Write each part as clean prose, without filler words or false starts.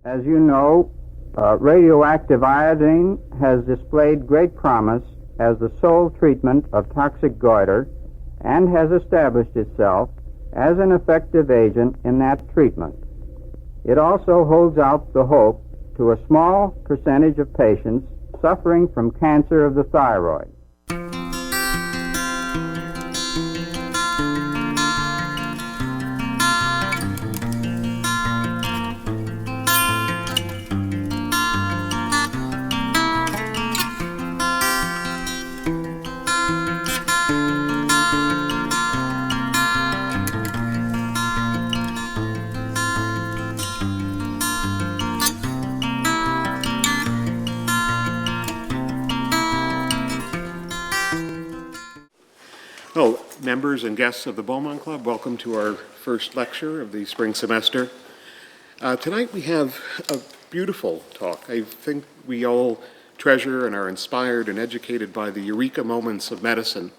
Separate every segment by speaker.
Speaker 1: As you know, radioactive iodine has displayed great promise as the sole treatment of toxic goiter and has established itself as an effective agent in that treatment. It also holds out the hope to a small percentage of patients suffering from cancer of the thyroid.
Speaker 2: Well, members and guests of the Beaumount Club, welcome to our first lecture of the spring semester. Tonight we have a beautiful talk. I think we all treasure and are inspired and educated by the eureka moments of medicine.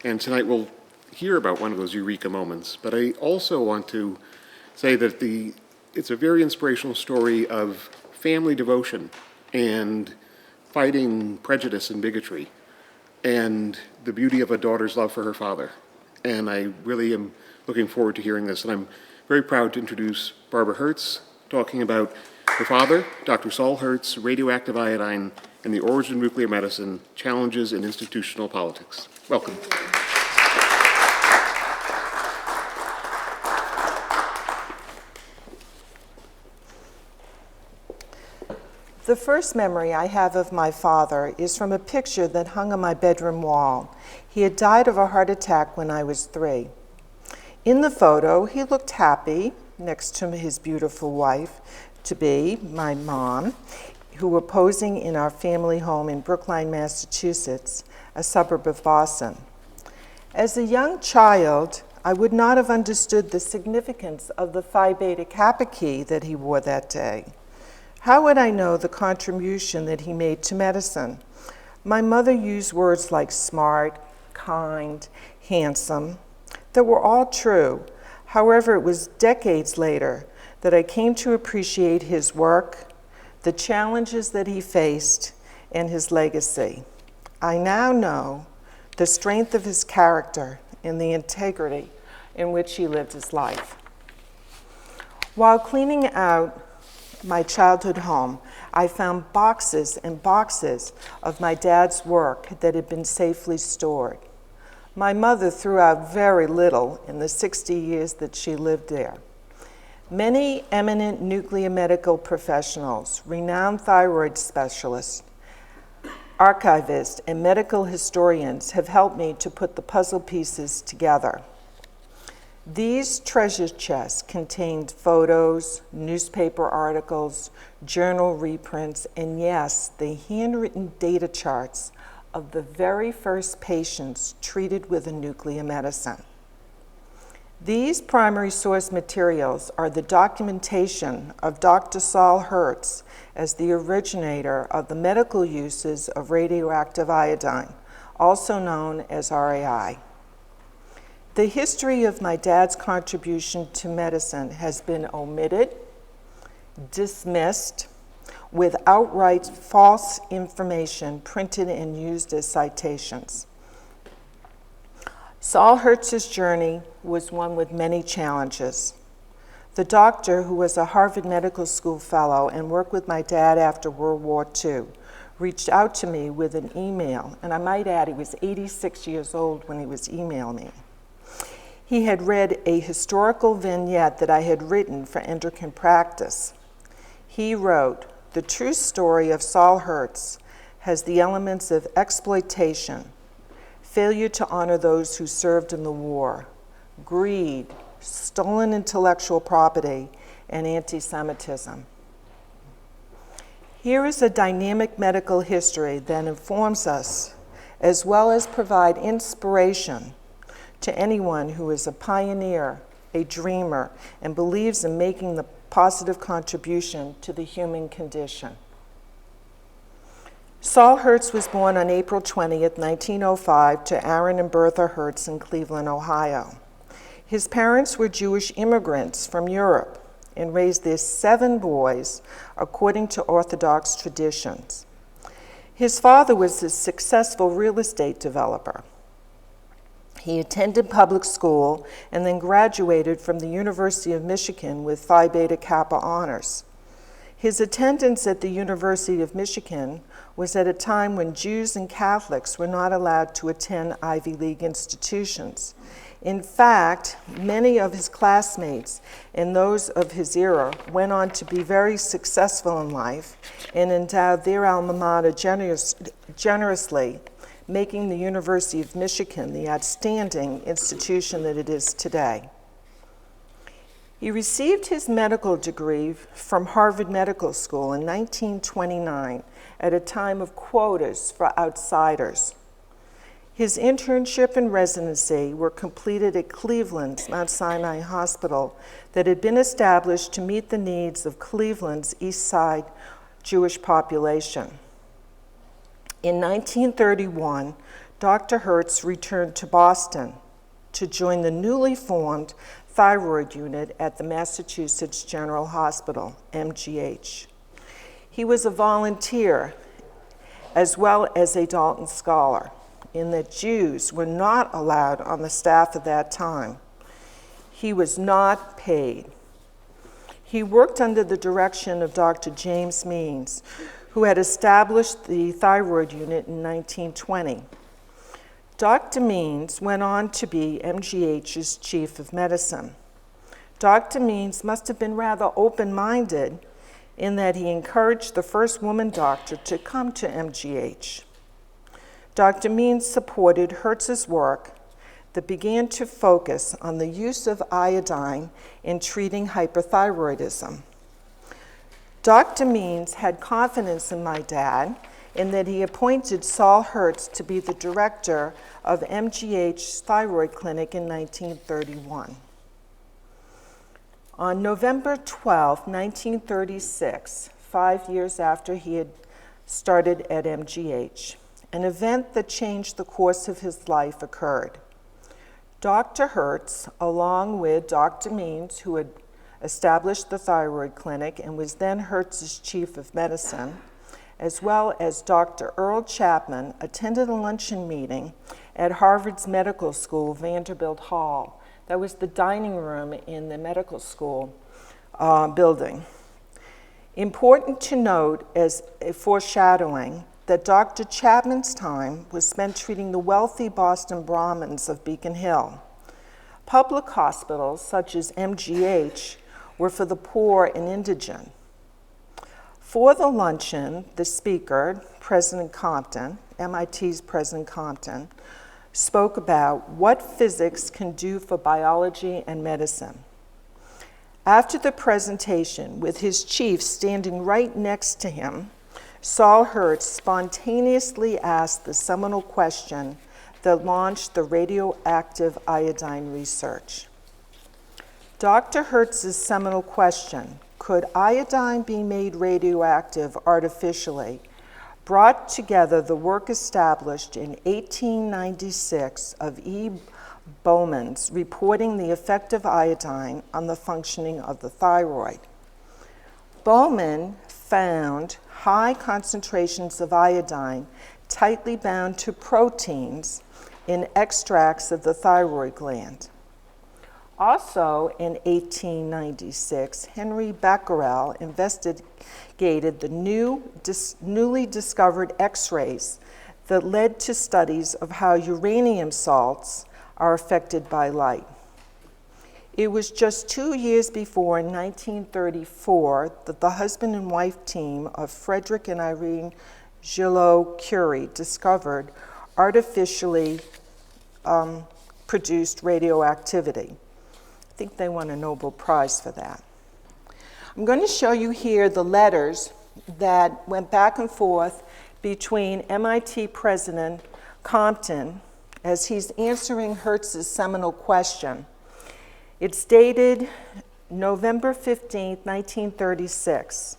Speaker 2: And tonight we'll hear about one of those eureka moments. But I also want to say that it's a very inspirational story of family devotion and fighting prejudice and bigotry, and the beauty of a daughter's love for her father. And I really am looking forward to hearing this. And I'm very proud to introduce Barbara Hertz, talking about her father, Dr. Saul Hertz, radioactive iodine, and the origin of nuclear medicine, challenges in institutional politics. Welcome.
Speaker 3: The first memory I have of my father is from a picture that hung on my bedroom wall. He had died of a heart attack when I was 3. In the photo, he looked happy next to his beautiful wife-to-be, my mom, who were posing in our family home in Brookline, Massachusetts, a suburb of Boston. As a young child, I would not have understood the significance of the Phi Beta Kappa key that he wore that day. How would I know the contribution that he made to medicine? My mother used words like smart, kind, handsome, that were all true. However, it was decades later that I came to appreciate his work, the challenges that he faced, and his legacy. I now know the strength of his character and the integrity in which he lived his life. While cleaning out my childhood home, I found boxes and boxes of my dad's work that had been safely stored. My mother threw out very little in the 60 years that she lived there. Many eminent nuclear medical professionals, renowned thyroid specialists, archivists, and medical historians have helped me to put the puzzle pieces together. These treasure chests contained photos, newspaper articles, journal reprints, and yes, the handwritten data charts of the very first patients treated with a nuclear medicine. These primary source materials are the documentation of Dr. Saul Hertz as the originator of the medical uses of radioactive iodine, also known as RAI. The history of my dad's contribution to medicine has been omitted, dismissed, with outright false information printed and used as citations. Saul Hertz's journey was one with many challenges. The doctor, who was a Harvard Medical School fellow and worked with my dad after World War II, reached out to me with an email, and I might add he was 86 years old when he was emailing me. He had read a historical vignette that I had written for endocrine practice. He wrote, "The true story of Saul Hertz has the elements of exploitation, failure to honor those who served in the war, greed, stolen intellectual property, and anti-Semitism." Here is a dynamic medical history that informs us, as well as provide inspiration to anyone who is a pioneer, a dreamer, and believes in making the positive contribution to the human condition. Saul Hertz was born on April 20th, 1905 to Aaron and Bertha Hertz in Cleveland, Ohio. His parents were Jewish immigrants from Europe. and raised their 7 boys according to Orthodox traditions. His father was a successful real estate developer. He attended public school and then graduated from the University of Michigan with Phi Beta Kappa honors. His attendance at the University of Michigan was at a time when Jews and Catholics were not allowed to attend Ivy League institutions. In fact, many of his classmates and those of his era went on to be very successful in life and endowed their alma mater generously, making the University of Michigan the outstanding institution that it is today. He received his medical degree from Harvard Medical School in 1929 at a time of quotas for outsiders. His internship and residency were completed at Cleveland's Mount Sinai Hospital that had been established to meet the needs of Cleveland's East Side Jewish population. In 1931, Dr. Hertz returned to Boston to join the newly formed thyroid unit at the Massachusetts General Hospital, MGH. He was a volunteer as well as a Dalton Scholar, in that Jews were not allowed on the staff at that time. He was not paid. He worked under the direction of Dr. James Means, who had established the thyroid unit in 1920. Dr. Means went on to be MGH's chief of medicine. Dr. Means must have been rather open-minded in that he encouraged the first woman doctor to come to MGH. Dr. Means supported Hertz's work that began to focus on the use of iodine in treating hyperthyroidism. Dr. Means had confidence in my dad in that he appointed Saul Hertz to be the director of MGH's thyroid clinic in 1931. On November 12, 1936, 5 years after he had started at MGH, an event that changed the course of his life occurred. Dr. Hertz, along with Dr. Means, who had established the thyroid clinic and was then Hertz's chief of medicine, as well as Dr. Earl Chapman, attended a luncheon meeting at Harvard's Medical School, Vanderbilt Hall. That was the dining room in the medical school building. Important to note as a foreshadowing that Dr. Chapman's time was spent treating the wealthy Boston Brahmins of Beacon Hill. Public hospitals, such as MGH, were for the poor and indigent. For the luncheon, the speaker, President Compton, MIT's President Compton, spoke about what physics can do for biology and medicine. After the presentation, with his chief standing right next to him, Saul Hertz spontaneously asked the seminal question that launched the radioactive iodine research. Dr. Hertz's seminal question, could iodine be made radioactive artificially, brought together the work established in 1896 of E. Beaumont's reporting the effect of iodine on the functioning of the thyroid. Beaumont found high concentrations of iodine tightly bound to proteins in extracts of the thyroid gland. Also in 1896, Henry Becquerel investigated the newly discovered X-rays that led to studies of how uranium salts are affected by light. It was just 2 years before, in 1934, that the husband and wife team of Frederick and Irene Gillot-Curie discovered artificially produced radioactivity. I think they won a Nobel Prize for that. I'm going to show you here the letters that went back and forth between MIT President Compton as he's answering Hertz's seminal question. It's dated November 15, 1936.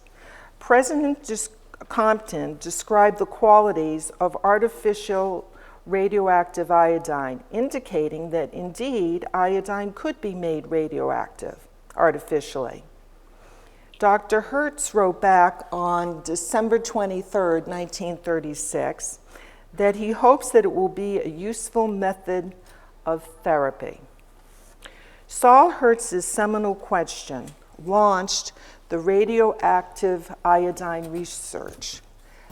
Speaker 3: President Compton described the qualities of artificial radioactive iodine, indicating that indeed iodine could be made radioactive artificially. Dr. Hertz wrote back on December 23, 1936, that he hopes that it will be a useful method of therapy. Saul Hertz's seminal question launched the radioactive iodine research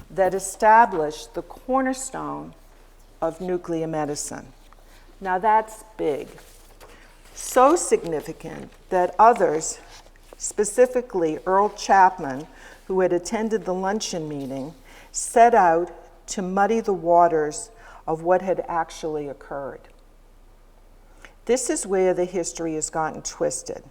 Speaker 3: that established the cornerstone of nuclear medicine. Now that's big. So significant that others, specifically Earl Chapman, who had attended the luncheon meeting, set out to muddy the waters of what had actually occurred. This is where the history has gotten twisted.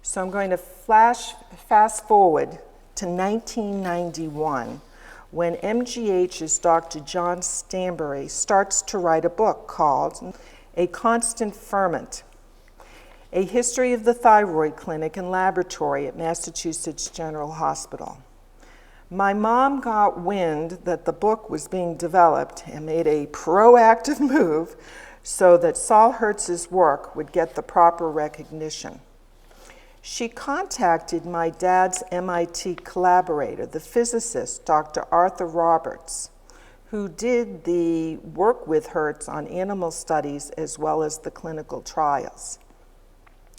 Speaker 3: So I'm going to fast forward to 1991, when MGH's Dr. John Stanbury starts to write a book called A Constant Ferment, A History of the Thyroid Clinic and Laboratory at Massachusetts General Hospital. My mom got wind that the book was being developed and made a proactive move so that Saul Hertz's work would get the proper recognition. She contacted my dad's MIT collaborator, the physicist, Dr. Arthur Roberts, who did the work with Hertz on animal studies as well as the clinical trials.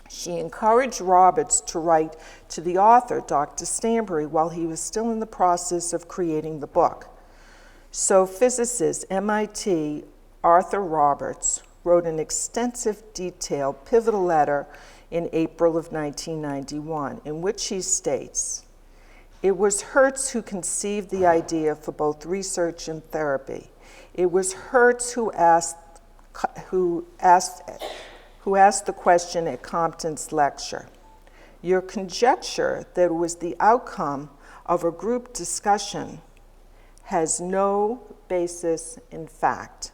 Speaker 3: She encouraged Roberts to write to the author, Dr. Stanbury, while he was still in the process of creating the book. So physicist MIT Arthur Roberts wrote an extensive, detailed, pivotal letter in April of 1991, in which he states, "It was Hertz who conceived the idea for both research and therapy. It was Hertz who asked the question at Compton's lecture. Your conjecture that it was the outcome of a group discussion has no basis in fact."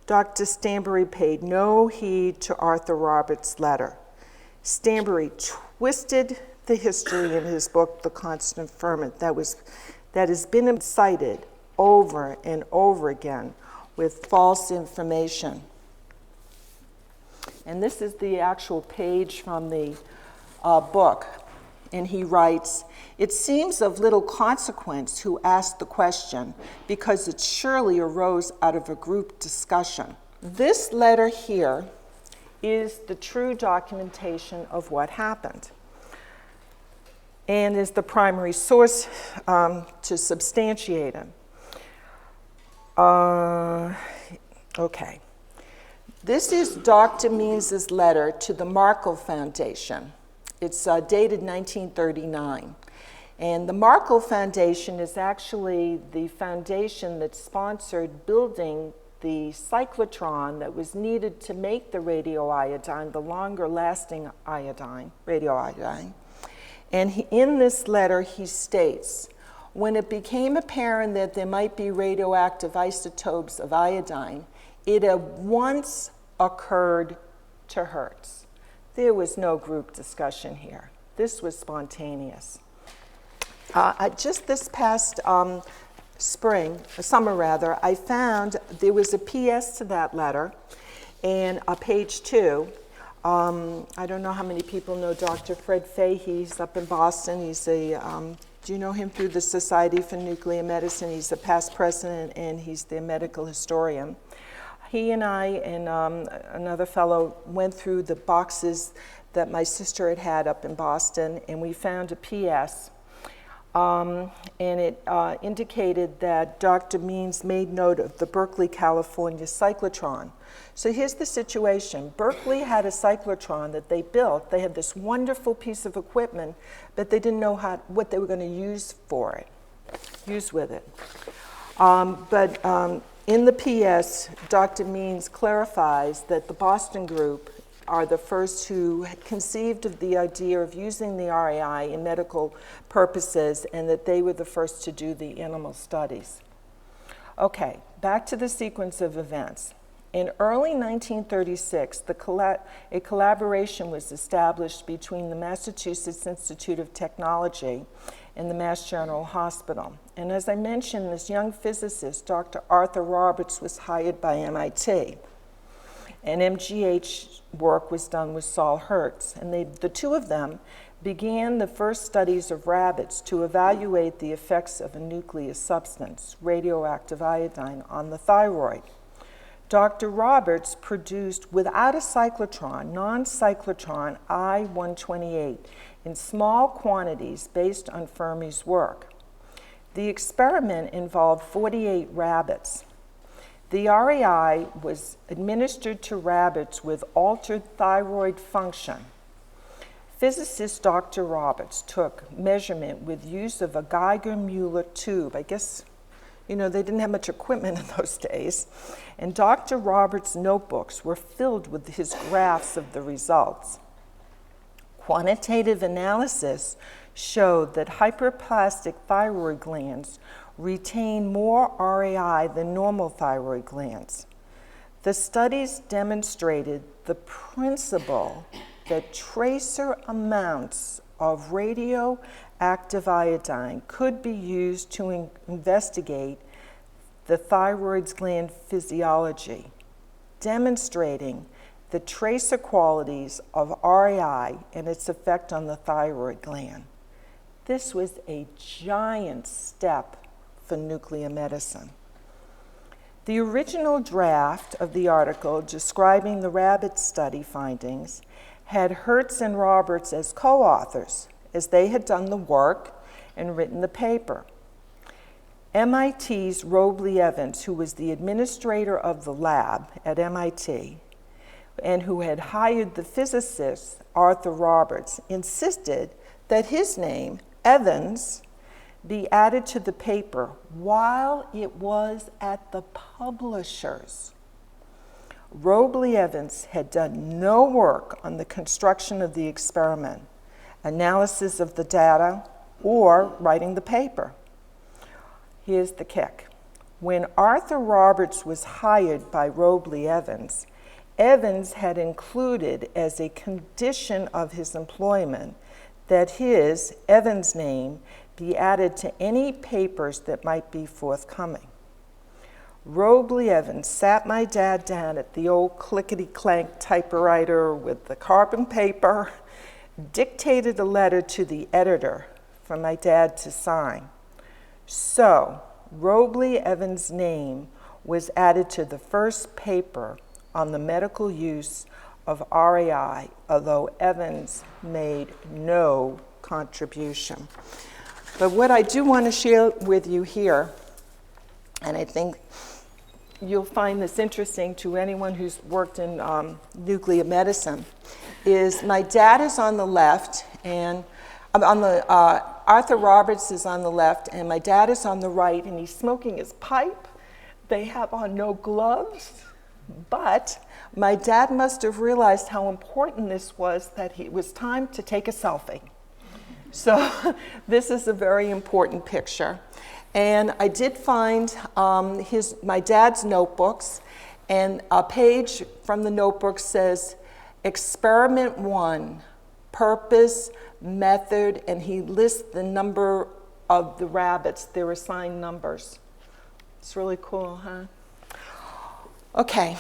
Speaker 3: Dr. Stanbury paid no heed to Arthur Roberts' letter. Stanbury twisted the history in his book, The Constant Ferment, that has been cited over and over again with false information. And this is the actual page from the book. And he writes, "It seems of little consequence who asked the question, because it surely arose out of a group discussion." This letter here is the true documentation of what happened and is the primary source to substantiate it. Okay. This is Dr. Means's letter to the Markle Foundation. It's dated 1939. And the Markle Foundation is actually the foundation that sponsored building the cyclotron that was needed to make the radioiodine, the longer lasting iodine, radioiodine. And in this letter he states, "When it became apparent that there might be radioactive isotopes of iodine, it at once occurred to Hertz." There was no group discussion here. This was spontaneous. Just this past summer, I found there was a PS to that letter, and page 2. I don't know how many people know Dr. Fred Fahey. He's up in Boston. He's do you know him through the Society for Nuclear Medicine? He's a past president, and he's their medical historian. He and I and another fellow went through the boxes that my sister had up in Boston, and we found a PS. And it indicated that Dr. Means made note of the Berkeley, California cyclotron. So here's the situation. Berkeley had a cyclotron that they built. They had this wonderful piece of equipment, but they didn't know what they were going to use with it. In the PS, Dr. Means clarifies that the Boston group are the first who conceived of the idea of using the RAI in medical purposes, and that they were the first to do the animal studies. Okay, back to the sequence of events. In early 1936, a collaboration was established between the Massachusetts Institute of Technology and the Mass General Hospital. And as I mentioned, this young physicist, Dr. Arthur Roberts, was hired by MIT. And MGH work was done with Saul Hertz. And the two of them began the first studies of rabbits to evaluate the effects of a nucleus substance, radioactive iodine, on the thyroid. Dr. Roberts produced, without a cyclotron, non-cyclotron I-128 in small quantities based on Fermi's work. The experiment involved 48 rabbits. The REI was administered to rabbits with altered thyroid function. Physicist Dr. Roberts took measurement with use of a Geiger-Müller tube. I guess, they didn't have much equipment in those days. And Dr. Roberts' notebooks were filled with his graphs of the results. Quantitative analysis showed that hyperplastic thyroid glands retain more REI than normal thyroid glands. The studies demonstrated the principle that tracer amounts of radioactive iodine could be used to investigate the thyroid gland physiology, demonstrating the tracer qualities of REI and its effect on the thyroid gland. This was a giant step for nuclear medicine. The original draft of the article describing the rabbit study findings had Hertz and Roberts as co-authors, as they had done the work and written the paper. MIT's Robley Evans, who was the administrator of the lab at MIT, and who had hired the physicist Arthur Roberts, insisted that his name, Evans, be added to the paper while it was at the publishers. Robley Evans had done no work on the construction of the experiment, analysis of the data, or writing the paper. Here's the kick. When Arthur Roberts was hired by Robley Evans, Evans had included as a condition of his employment that his, Evans' name, be added to any papers that might be forthcoming. Robley Evans sat my dad down at the old clickety-clank typewriter with the carbon paper, dictated a letter to the editor for my dad to sign. So, Robley Evans' name was added to the first paper on the medical use of REI, although Evans made no contribution. But what I do want to share with you here, and I think you'll find this interesting to anyone who's worked in nuclear medicine, is my dad is on the left, and Arthur Roberts is on the left, and my dad is on the right, and he's smoking his pipe. They have on no gloves, but my dad must have realized how important this was that it was time to take a selfie. So this is a very important picture. And I did find my dad's notebooks, and a page from the notebook says, Experiment 1, Purpose, Method, and he lists the number of the rabbits, their assigned numbers. It's really cool, huh? Okay.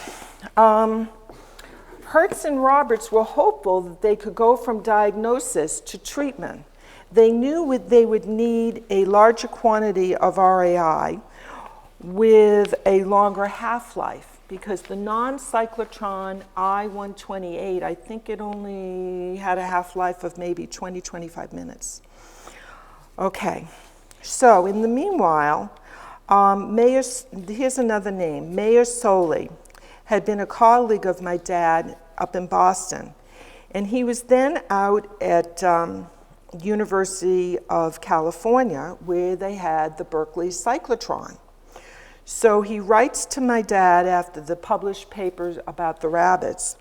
Speaker 3: Hertz and Roberts were hopeful that they could go from diagnosis to treatment. They knew they would need a larger quantity of REI with a longer half-life, because the non-cyclotron I-128, I think it only had a half-life of maybe 20, 25 minutes. Okay, so in the meanwhile, here's another name, Mayor Soley, had been a colleague of my dad up in Boston, and he was then out at University of California, where they had the Berkeley cyclotron. So he writes to my dad after the published papers about the rabbits,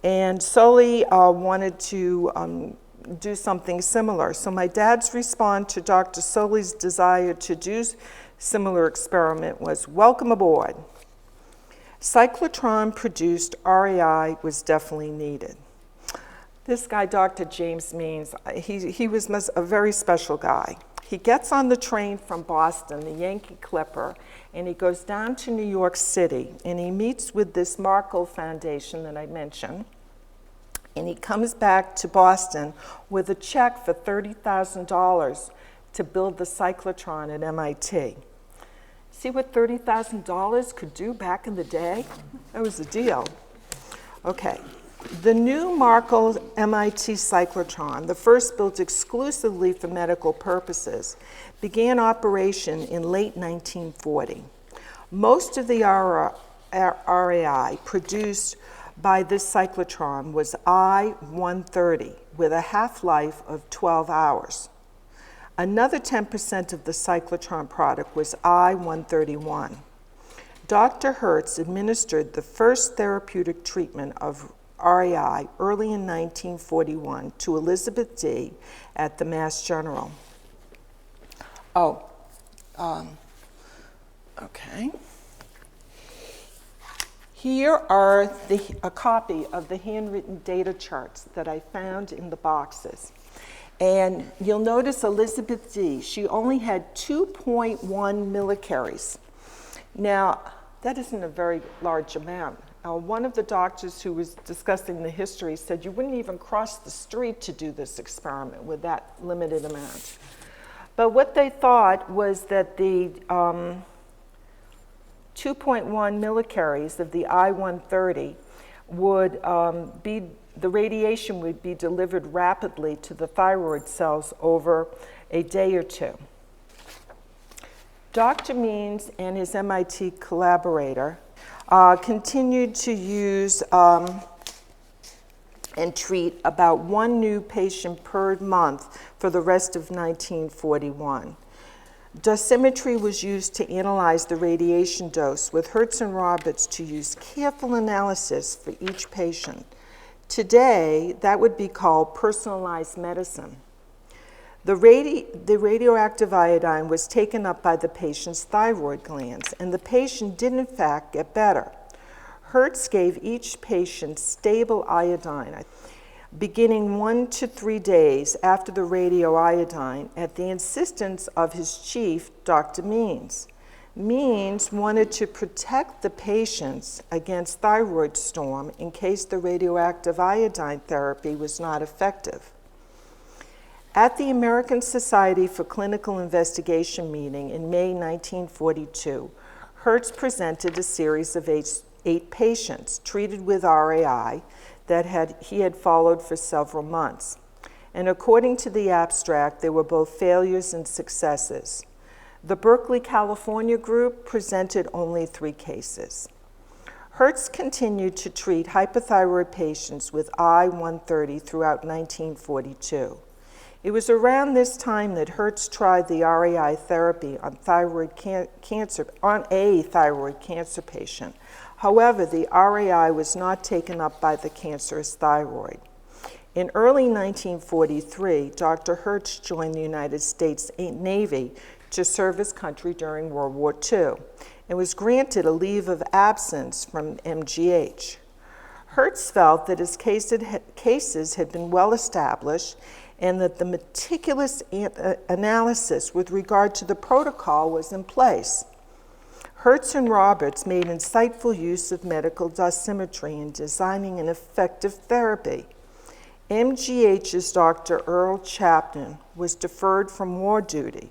Speaker 3: and Soley wanted to do something similar. So my dad's response to Dr. Soley's desire to do similar experiment was, welcome aboard. Cyclotron-produced REI was definitely needed. This guy, Dr. James Means, he was a very special guy. He gets on the train from Boston, the Yankee Clipper, and he goes down to New York City, and he meets with this Markle Foundation that I mentioned, And he comes back to Boston with a check for $30,000 to build the cyclotron at MIT. See what $30,000 could do back in the day? That was a deal. Okay. The new Markle MIT cyclotron, the first built exclusively for medical purposes, began operation in late 1940. Most of the RAI produced by this cyclotron was I-130 with a half-life of 12 hours. Another 10% of the cyclotron product was I-131. Dr. Hertz administered the first therapeutic treatment of RAI early in 1941 to Elizabeth D. at the Mass General. Okay. Here are a copy of the handwritten data charts that I found in the boxes. And you'll notice Elizabeth D., she only had 2.1 millicaries. Now, that isn't a very large amount. One of the doctors who was discussing the history said you wouldn't even cross the street to do this experiment with that limited amount. But what they thought was that the 2.1 millicaries of the I-130 would the radiation would be delivered rapidly to the thyroid cells over a day or two. Dr. Means and his MIT collaborator continued to use and treat about one new patient per month for the rest of 1941. Dosimetry was used to analyze the radiation dose, with Hertz and Roberts to use careful analysis for each patient. Today, that would be called personalized medicine. The radioactive iodine was taken up by the patient's thyroid glands, and the patient did in fact get better. Hertz gave each patient stable iodine, beginning 1 to 3 days after the radioiodine at the insistence of his chief, Dr. Means. Means wanted to protect the patients against thyroid storm in case the radioactive iodine therapy was not effective. At the American Society for Clinical Investigation meeting in May 1942, Hertz presented a series of eight patients treated with RAI that he had followed for several months. And according to the abstract, there were both failures and successes. The Berkeley, California group presented only 3 cases. Hertz continued to treat hypothyroid patients with I-130 throughout 1942. It was around this time that Hertz tried the RAI therapy on a thyroid cancer patient. However, the RAI was not taken up by the cancerous thyroid. In early 1943, Dr. Hertz joined the United States Navy to serve his country during World War II and was granted a leave of absence from MGH. Hertz felt that his cases had been well established and that the meticulous analysis with regard to the protocol was in place. Hertz and Roberts made insightful use of medical dosimetry in designing an effective therapy. MGH's Dr. Earl Chapman was deferred from war duty.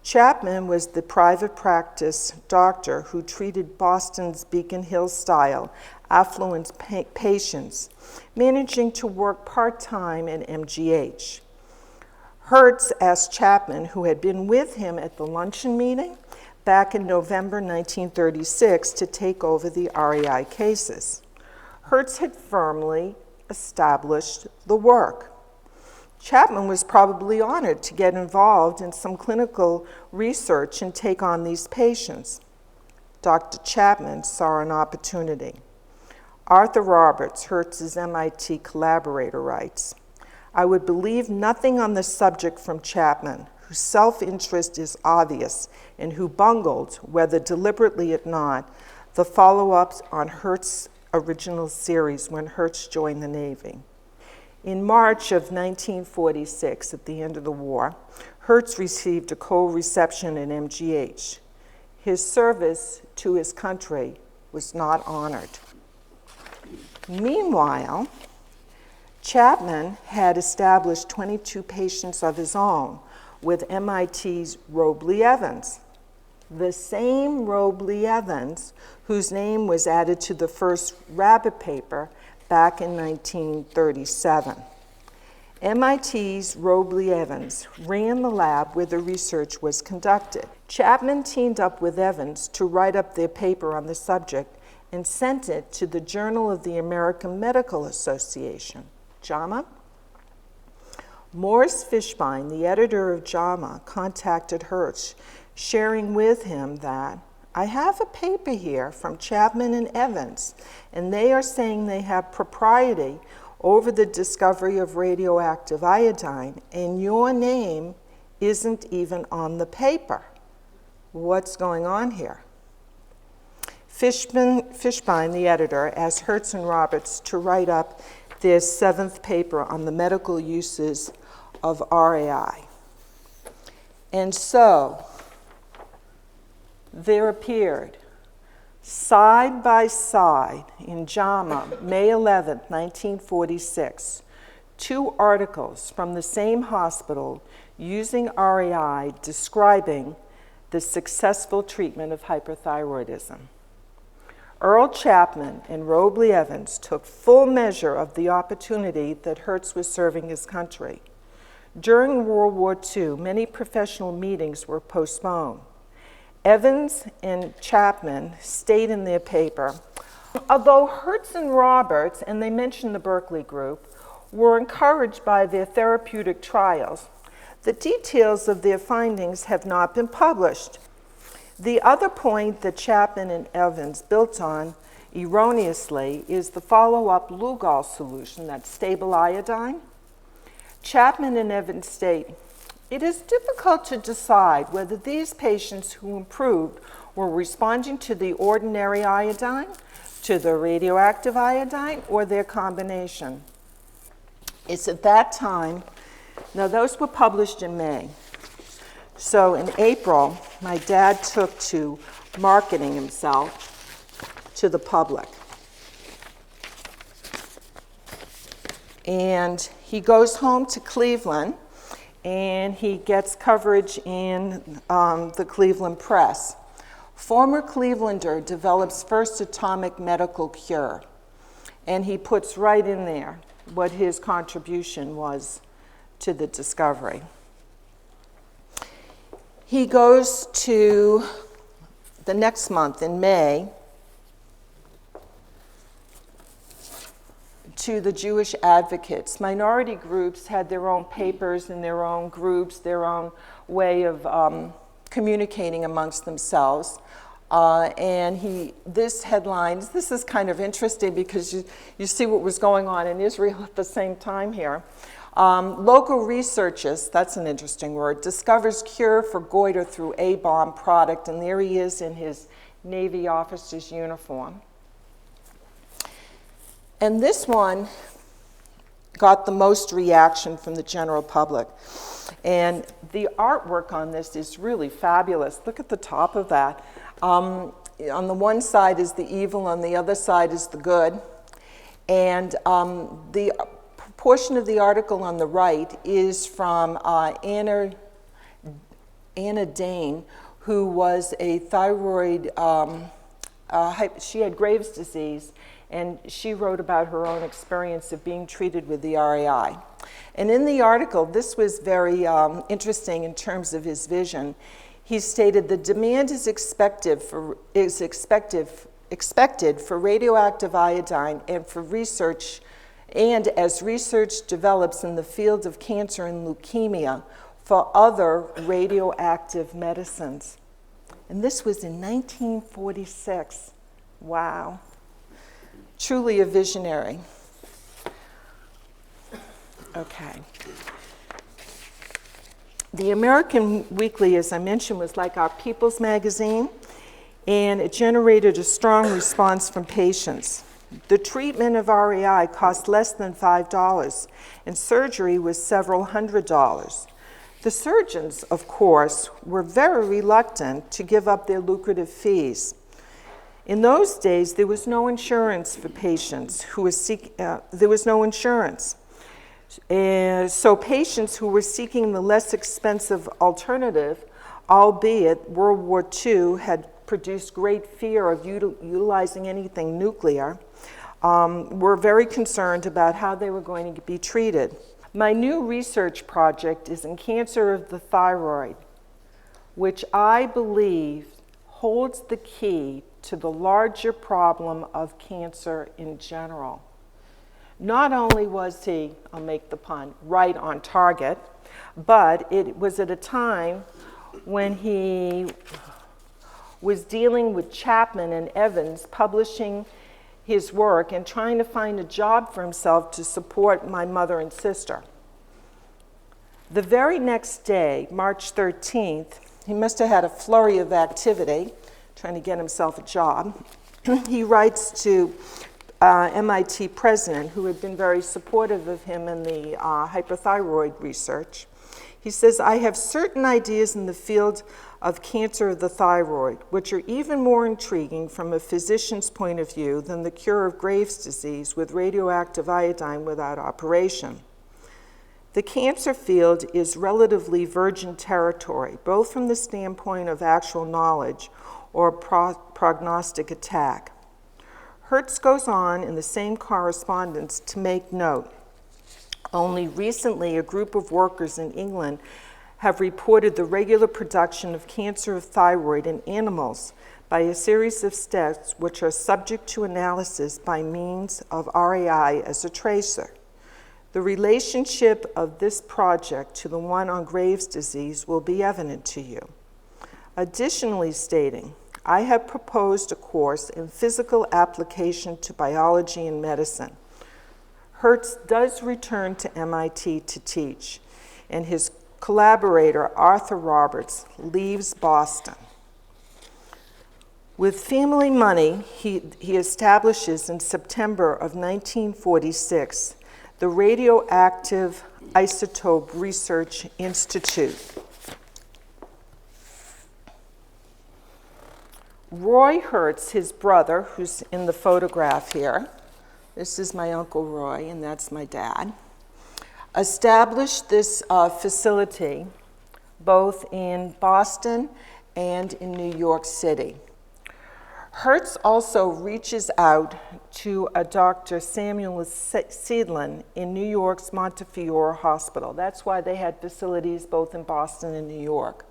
Speaker 3: Chapman was the private practice doctor who treated Boston's Beacon Hill-style affluent patients, managing to work part-time at MGH. Hertz asked Chapman, who had been with him at the luncheon meeting back in November 1936, to take over the RAI cases. Hertz had firmly established the work. Chapman was probably honored to get involved in some clinical research and take on these patients. Dr. Chapman saw an opportunity. Arthur Roberts, Hertz's MIT collaborator, writes, "I would believe nothing on the subject from Chapman, whose self-interest is obvious and who bungled, whether deliberately or not, the follow-ups on Hertz's original series when Hertz joined the Navy." In March of 1946, at the end of the war, Hertz received a cold reception at MGH. His service to his country was not honored. Meanwhile, Chapman had established 22 patients of his own with MIT's Robley Evans, the same Robley Evans whose name was added to the first rabbit paper back in 1937. MIT's Robley Evans ran the lab where the research was conducted. Chapman teamed up with Evans to write up their paper on the subject and sent it to the Journal of the American Medical Association, JAMA. Morris Fishbein, the editor of JAMA, contacted Hertz, sharing with him that, I have a paper here from Chapman and Evans, and they are saying they have propriety over the discovery of radioactive iodine, and your name isn't even on the paper. What's going on here? Fishbein, the editor, asked Hertz and Roberts to write up their 7th paper on the medical uses of RAI. And so, there appeared, side by side in JAMA, May 11, 1946, 2 articles from the same hospital using RAI describing the successful treatment of hyperthyroidism. Earl Chapman and Robley Evans took full measure of the opportunity that Hertz was serving his country. During World War II, many professional meetings were postponed. Evans and Chapman stayed in their paper. Although Hertz and Roberts, and they mentioned the Berkeley group, were encouraged by their therapeutic trials, the details of their findings have not been published. The other point that Chapman and Evans built on erroneously is the follow-up Lugol solution, that's stable iodine. Chapman and Evans state, it is difficult to decide whether these patients who improved were responding to the ordinary iodine, to the radioactive iodine, or their combination. It's at that time, now those were published in May. So in April, my dad took to marketing himself to the public. And he goes home to Cleveland, and he gets coverage in the Cleveland Press. Former Clevelander develops first atomic medical cure, and he puts right in there what his contribution was to the discovery. He goes to the next month in May to the Jewish advocates. Minority groups had their own papers and their own groups, their own way of communicating amongst themselves. This headline, this is kind of interesting because you see what was going on in Israel at the same time here. Local researchers, that's an interesting word, discovers cure for goiter through A-bomb product, and there he is in his Navy officer's uniform. And this one got the most reaction from the general public. And the artwork on this is really fabulous. Look at the top of that. On the one side is the evil, on the other side is the good. And the portion of the article on the right is from Anna Dane, who was a thyroid, she had Graves' disease, and she wrote about her own experience of being treated with the RAI. And in the article, this was very interesting in terms of his vision. He stated the demand is expected for radioactive iodine and for research, and as research develops in the field of cancer and leukemia for other radioactive medicines. And this was in 1946. Wow. Truly a visionary. Okay. The American Weekly, as I mentioned, was like our People's magazine, and it generated a strong response from patients. The treatment of RAI cost less than $5, and surgery was several $100s. The surgeons, of course, were very reluctant to give up their lucrative fees. In those days, there was no insurance for patients who were there was no insurance. And so patients who were seeking the less expensive alternative, albeit World War II had produced great fear of utilizing anything nuclear, were very concerned about how they were going to be treated. My new research project is in cancer of the thyroid, which I believe holds the key to the larger problem of cancer in general. Not only was he, I'll make the pun, right on target, but it was at a time when he was dealing with Chapman and Evans, publishing his work and trying to find a job for himself to support my mother and sister. The very next day, March 13th, he must have had a flurry of activity, trying to get himself a job. He writes to MIT president, who had been very supportive of him in the hyperthyroid research. He says, "I have certain ideas in the field of cancer of the thyroid, which are even more intriguing from a physician's point of view than the cure of Graves' disease with radioactive iodine without operation. The cancer field is relatively virgin territory, both from the standpoint of actual knowledge or prognostic attack." Hertz goes on in the same correspondence to make note, "Only recently a group of workers in England have reported the regular production of cancer of thyroid in animals by a series of steps which are subject to analysis by means of RAI as a tracer. The relationship of this project to the one on Graves' disease will be evident to you." Additionally stating, "I have proposed a course in physical application to biology and medicine." Hertz does return to MIT to teach, and his collaborator, Arthur Roberts, leaves Boston. With family money, he establishes in September of 1946 the Radioactive Isotope Research Institute. Roy Hertz, his brother, who's in the photograph here, this is my Uncle Roy, and that's my dad, established this facility both in Boston and in New York City. Hertz also reaches out to a Dr. Samuel Seidlin in New York's Montefiore Hospital. That's why they had facilities both in Boston and New York.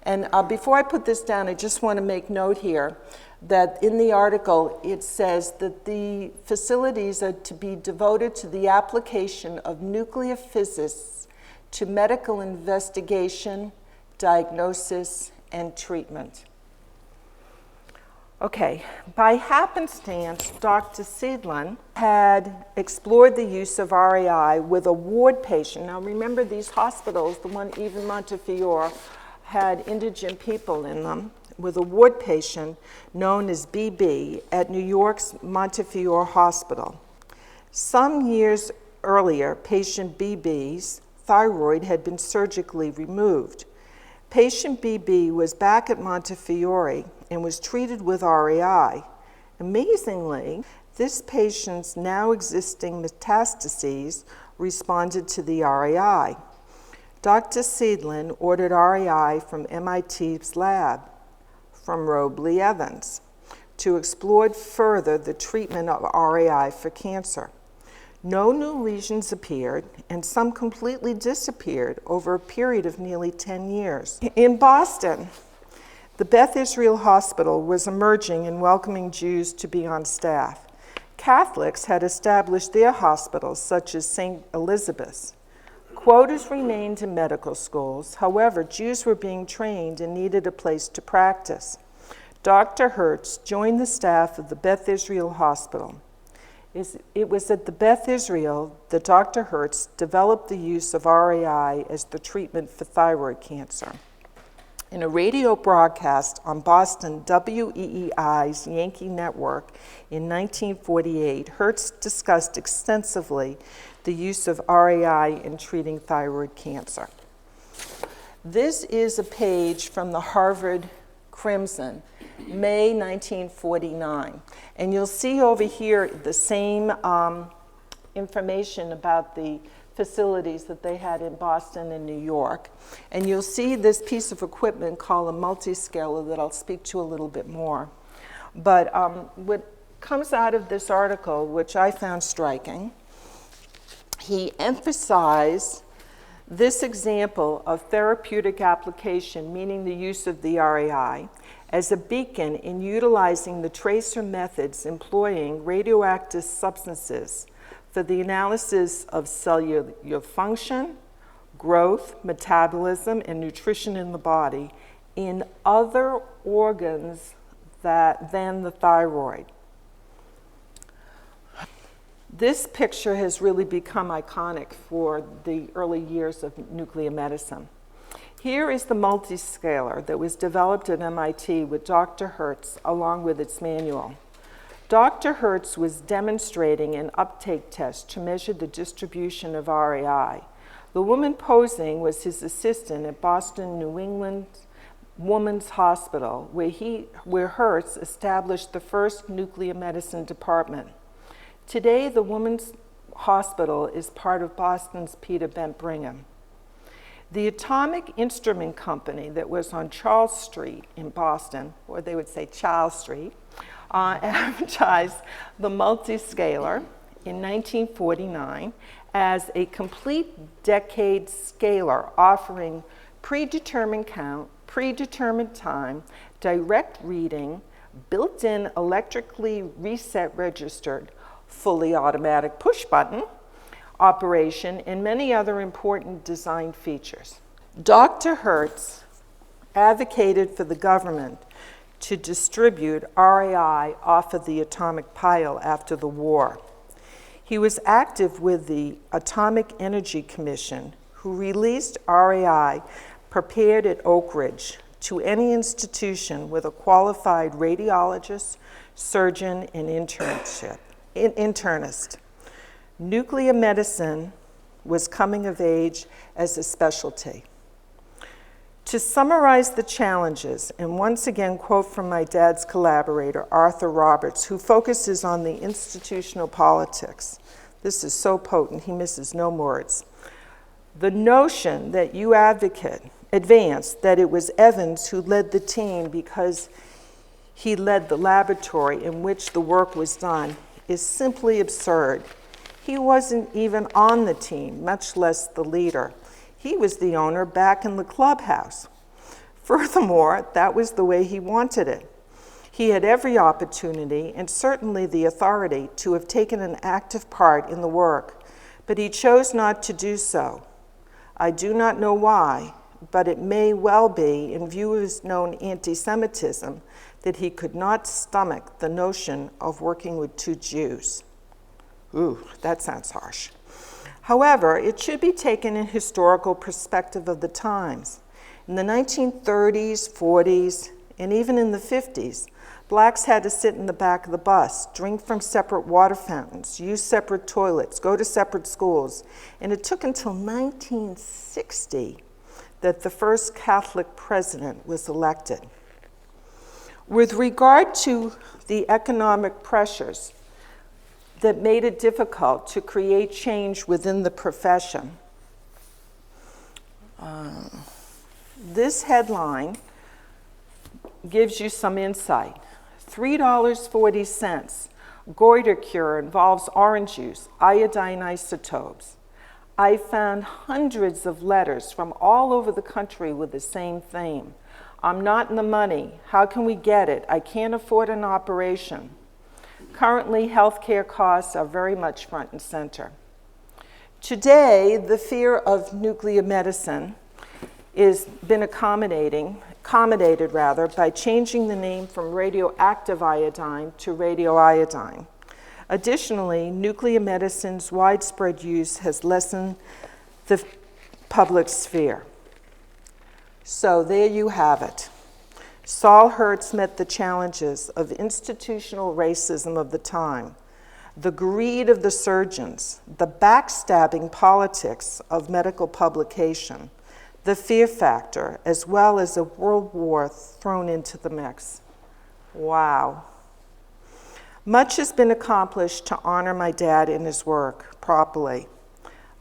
Speaker 3: And before I put this down, I just want to make note here that in the article it says that the facilities are to be devoted to the application of nuclear physics to medical investigation, diagnosis, and treatment. Okay, by happenstance, Dr. Seidlin had explored the use of RAI with a ward patient. Now remember, these hospitals, the one even Montefiore, had indigent people in them, with a ward patient known as BB at New York's Montefiore Hospital. Some years earlier, patient BB's thyroid had been surgically removed. Patient BB was back at Montefiore and was treated with RAI. Amazingly, this patient's now existing metastases responded to the RAI. Dr. Seidlin ordered RAI from MIT's lab, from Robley Evans, to explore further the treatment of RAI for cancer. No new lesions appeared, and some completely disappeared over a period of nearly 10 years. In Boston, the Beth Israel Hospital was emerging and welcoming Jews to be on staff. Catholics had established their hospitals, such as St. Elizabeth's. Quotas remained in medical schools. However, Jews were being trained and needed a place to practice. Dr. Hertz joined the staff of the Beth Israel Hospital. It was at the Beth Israel that Dr. Hertz developed the use of RAI as the treatment for thyroid cancer. In a radio broadcast on Boston WEEI's Yankee Network in 1948, Hertz discussed extensively the use of RAI in treating thyroid cancer. This is a page from the Harvard Crimson, May 1949. And you'll see over here the same information about the facilities that they had in Boston and New York. And you'll see this piece of equipment called a multiscaler that I'll speak to a little bit more. But what comes out of this article, which I found striking, he emphasized this example of therapeutic application, meaning the use of the RAI, as a beacon in utilizing the tracer methods employing radioactive substances for the analysis of cellular function, growth, metabolism, and nutrition in the body in other organs than the thyroid. This picture has really become iconic for the early years of nuclear medicine. Here is the multiscaler that was developed at MIT with Dr. Hertz along with its manual. Dr. Hertz was demonstrating an uptake test to measure the distribution of RAI. The woman posing was his assistant at Boston New England Women's Hospital, where Hertz established the first nuclear medicine department. Today, the Women's Hospital is part of Boston's Peter Bent Brigham. The Atomic Instrument Company that was on Charles Street in Boston, or they would say Charles Street, advertised the multiscaler in 1949 as a complete decade scaler offering predetermined count, predetermined time, direct reading, built-in electrically reset registered, fully automatic push button operation, and many other important design features. Dr. Hertz advocated for the government to distribute RAI off of the atomic pile after the war. He was active with the Atomic Energy Commission, who released RAI prepared at Oak Ridge to any institution with a qualified radiologist, surgeon, and internist. Nuclear medicine was coming of age as a specialty. To summarize the challenges, and once again quote from my dad's collaborator, Arthur Roberts, who focuses on the institutional politics. This is so potent, he misses no words. The notion that you advanced that it was Evans who led the team because he led the laboratory in which the work was done is simply absurd. He wasn't even on the team, much less the leader. He was the owner back in the clubhouse. Furthermore, that was the way he wanted it. He had every opportunity and certainly the authority to have taken an active part in the work, but he chose not to do so. I do not know why, but it may well be, in view of his known anti-Semitism, that he could not stomach the notion of working with two Jews. Ooh, that sounds harsh. However, it should be taken in historical perspective of the times. In the 1930s, 40s, and even in the 50s, blacks had to sit in the back of the bus, drink from separate water fountains, use separate toilets, go to separate schools, and it took until 1960 that the first Catholic president was elected. With regard to the economic pressures that made it difficult to create change within the profession, this headline gives you some insight. $3.40. Goiter cure involves orange juice, iodine isotopes. I found hundreds of letters from all over the country with the same theme. I'm not in the money. How can we get it? I can't afford an operation. Currently, healthcare costs are very much front and center. Today, the fear of nuclear medicine has been accommodated by changing the name from radioactive iodine to radioiodine. Additionally, nuclear medicine's widespread use has lessened the public sphere. So there you have it. Saul Hertz met the challenges of institutional racism of the time, the greed of the surgeons, the backstabbing politics of medical publication, the fear factor, as well as a world war thrown into the mix. Wow. Much has been accomplished to honor my dad and his work properly.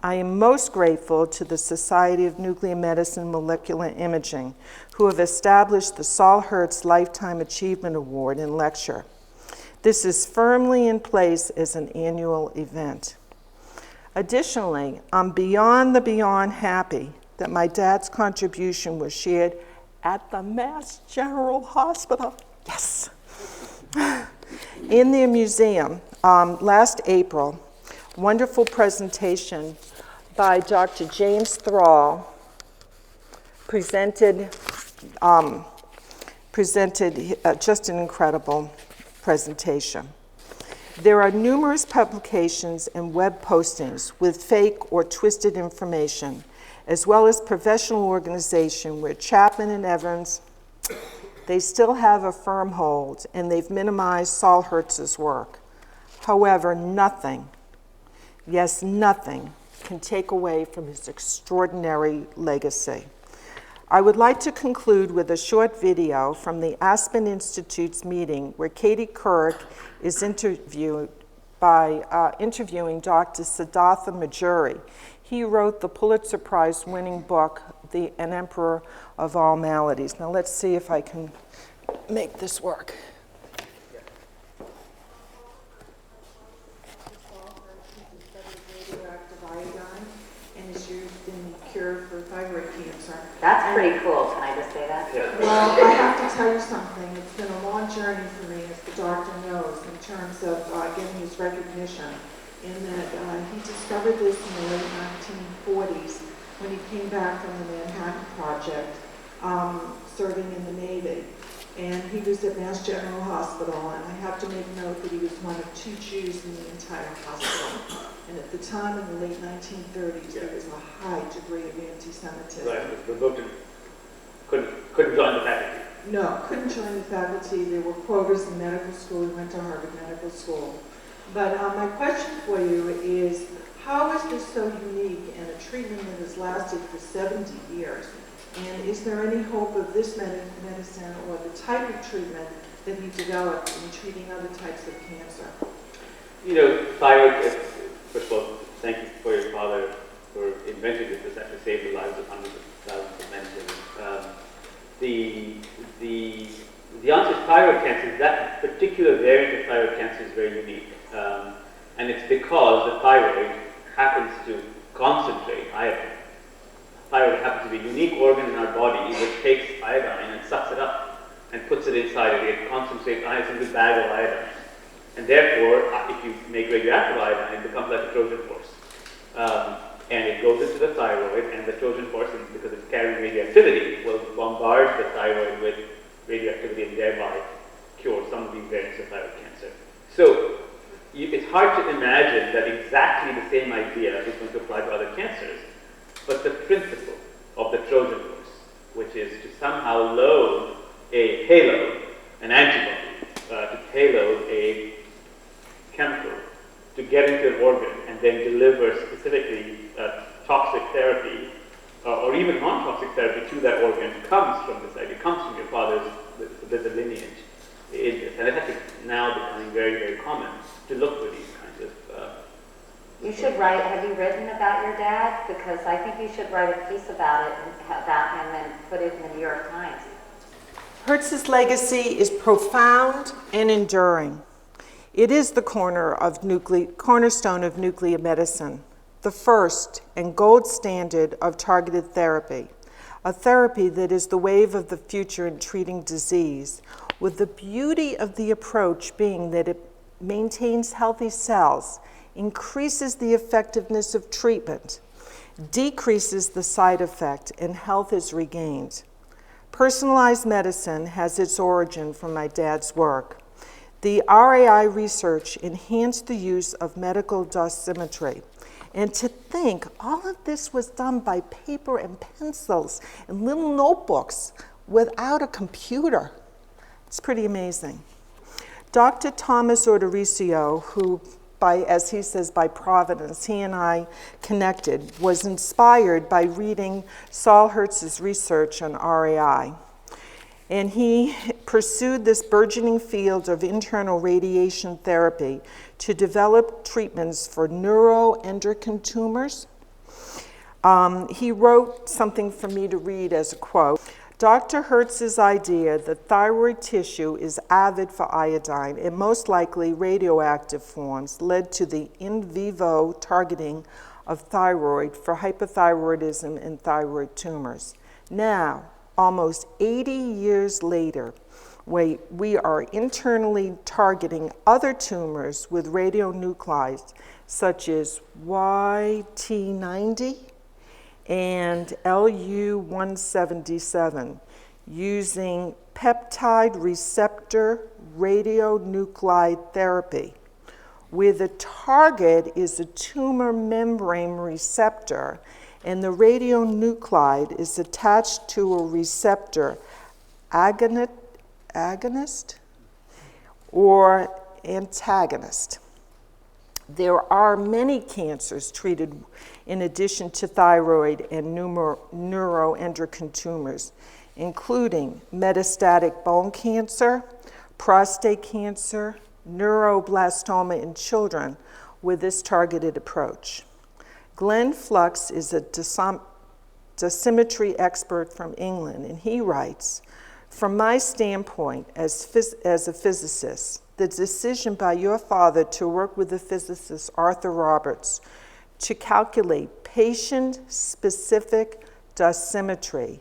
Speaker 3: I am most grateful to the Society of Nuclear Medicine Molecular Imaging, who have established the Saul Hertz Lifetime Achievement Award in lecture. This is firmly in place as an annual event. Additionally, I'm beyond happy that my dad's contribution was shared at the Mass General Hospital. Yes. In their museum, last April, wonderful presentation by Dr. James Thrall presented just an incredible presentation. There are numerous publications and web postings with fake or twisted information, as well as professional organization where Chapman and Evans, they still have a firm hold and they've minimized Saul Hertz's work. However, nothing, yes, nothing, can take away from his extraordinary legacy. I would like to conclude with a short video from the Aspen Institute's meeting where Katie Couric is interviewing Dr. Siddhartha Majuri. He wrote the Pulitzer Prize winning book, An Emperor of All Maladies. Now let's see if I can make this work. Radioactive iodine and is used in the cure for thyroid cancer.
Speaker 4: That's pretty cool. Can I just say that?
Speaker 2: Yeah.
Speaker 3: Well, I have to tell you something. It's been a long journey for me, as the doctor knows, in terms of getting his recognition. In that he discovered this in the late 1940s when he came back from the Manhattan Project, serving in the Navy. And he was at Mass General Hospital, and I have to make note that he was one of 2 Jews in the entire hospital. And at the time, in the late 1930s, there was a high degree of anti-Semitism.
Speaker 5: Right, the couldn't join the faculty.
Speaker 3: No, couldn't join the faculty. There were quotas in medical school. He went to Harvard Medical School. But my question for you is, how is this so unique and a treatment that has lasted for 70 years? And is there any hope of this medicine or the type of treatment that he developed in treating other types of cancer?
Speaker 5: You know, thyroid, first of all, thank you for your father for inventing this. This actually saved the lives of hundreds of thousands of men. The answer to thyroid cancer is that particular variant of thyroid cancer is very unique. And it's because the thyroid happens to concentrate iodine. Thyroid happens to be a unique organ in our body which takes iodine and sucks it up and puts it inside it. It concentrates iodine in a bag of iodine. And therefore, if you make radioactive iodine, it becomes like a Trojan horse. And it goes into the thyroid, and the Trojan horse, because it's carrying radioactivity, will bombard the thyroid with radioactivity and thereby cure some of these variants of thyroid cancer. So it's hard to imagine that exactly the same idea is going to apply to other cancers. But the principle of the Trojan horse, which is to somehow load a payload, an antibody, to payload a chemical to get into an organ and then deliver specifically toxic therapy or even non-toxic therapy to that organ, comes from this idea, comes from your father's, there's a lineage in this. And it's actually now becoming very, very common to look for these kinds of
Speaker 4: You should write, have you written about your dad? Because I think you should write a piece about it, about him, and put it in the New York Times.
Speaker 3: Hertz's legacy is profound and enduring. It is the cornerstone of nuclear medicine, the first and gold standard of targeted therapy, a therapy that is the wave of the future in treating disease, with the beauty of the approach being that it maintains healthy cells, increases the effectiveness of treatment, decreases the side effect, and health is regained. Personalized medicine has its origin from my dad's work. The RAI research enhanced the use of medical dosimetry. And to think all of this was done by paper and pencils and little notebooks without a computer. It's pretty amazing. Dr. Thomas Ordoricio, who, as he says, by providence, he and I connected, was inspired by reading Saul Hertz's research on RAI. And he pursued this burgeoning field of internal radiation therapy to develop treatments for neuroendocrine tumors, He wrote something for me to read as a quote. Dr. Hertz's idea that thyroid tissue is avid for iodine and most likely radioactive forms led to the in vivo targeting of thyroid for hypothyroidism and thyroid tumors. Now, almost 80 years later, we are internally targeting other tumors with radionuclides such as YT90 and LU177 using peptide receptor radionuclide therapy, where the target is a tumor membrane receptor and the radionuclide is attached to a receptor agonist or antagonist. There are many cancers treated in addition to thyroid and neuroendocrine tumors, including metastatic bone cancer, prostate cancer, neuroblastoma in children with this targeted approach. Glenn Flux is a dosimetry expert from England, and he writes, "From my standpoint as a physicist, the decision by your father to work with the physicist Arthur Roberts to calculate patient-specific dosimetry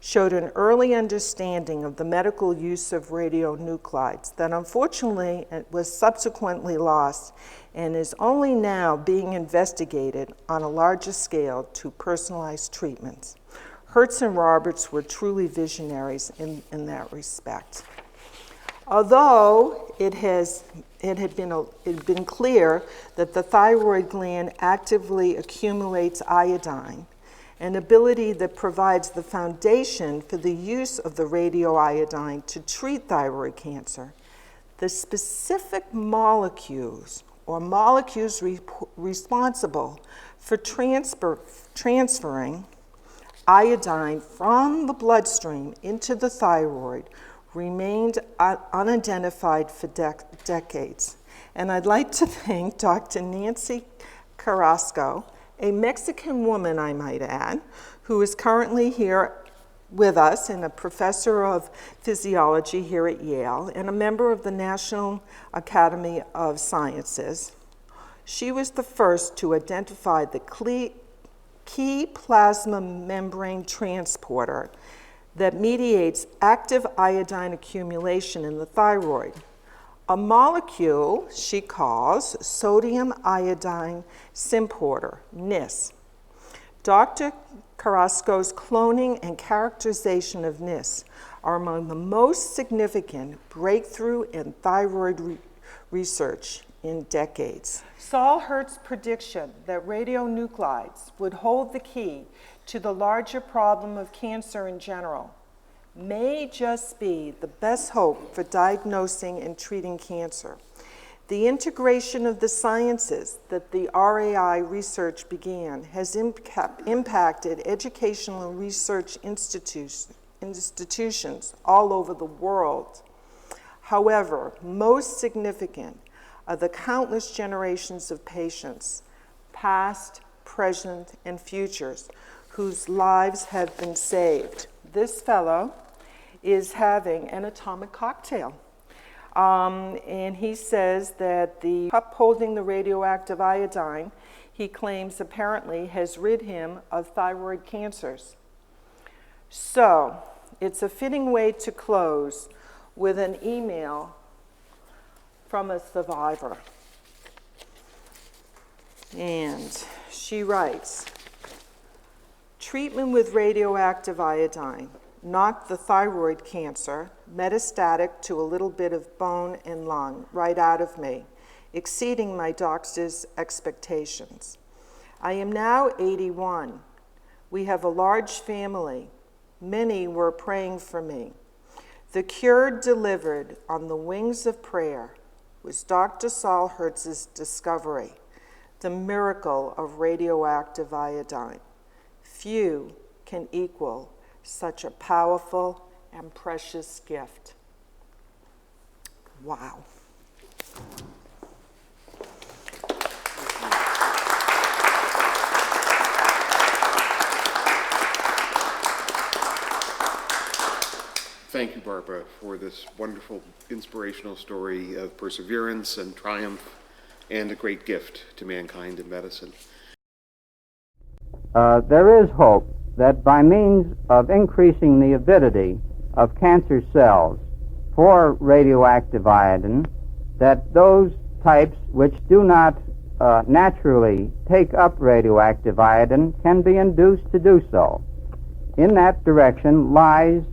Speaker 3: showed an early understanding of the medical use of radionuclides that unfortunately was subsequently lost and is only now being investigated on a larger scale to personalized treatments." Hertz and Roberts were truly visionaries in that respect. Although it had been clear that the thyroid gland actively accumulates iodine, an ability that provides the foundation for the use of the radioiodine to treat thyroid cancer, the specific molecules responsible for transferring iodine from the bloodstream into the thyroid remained unidentified for decades. And I'd like to thank Dr. Nancy Carrasco, a Mexican woman, I might add, who is currently here with us and a professor of physiology here at Yale and a member of the National Academy of Sciences. She was the first to identify the key plasma membrane transporter that mediates active iodine accumulation in the thyroid, a molecule she calls sodium iodine symporter, NIS. Dr. Carrasco's cloning and characterization of NIS are among the most significant breakthrough in thyroid research in decades. Saul Hertz's prediction that radionuclides would hold the key to the larger problem of cancer in general may just be the best hope for diagnosing and treating cancer. The integration of the sciences that the RAI research began has impacted educational and research institutions all over the world. However, most significant are the countless generations of patients, past, present, and futures, whose lives have been saved. This fellow is having an atomic cocktail. And he says that the cup holding the radioactive iodine, he claims apparently has rid him of thyroid cancers. So it's a fitting way to close with an email from a survivor. And she writes, "Treatment with radioactive iodine knocked the thyroid cancer, metastatic to a little bit of bone and lung, right out of me, exceeding my doctor's expectations. I am now 81. We have a large family. Many were praying for me. The cure delivered on the wings of prayer was Dr. Saul Hertz's discovery, the miracle of radioactive iodine. Few can equal such a powerful and precious gift." Wow.
Speaker 2: Thank you, Barbara, for this wonderful, inspirational story of perseverance and triumph and a great gift to mankind in medicine.
Speaker 1: There is hope that by means of increasing the avidity of cancer cells for radioactive iodine, that those types which do not naturally take up radioactive iodine can be induced to do so. In that direction lies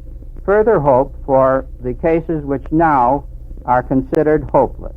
Speaker 1: further hope for the cases which now are considered hopeless.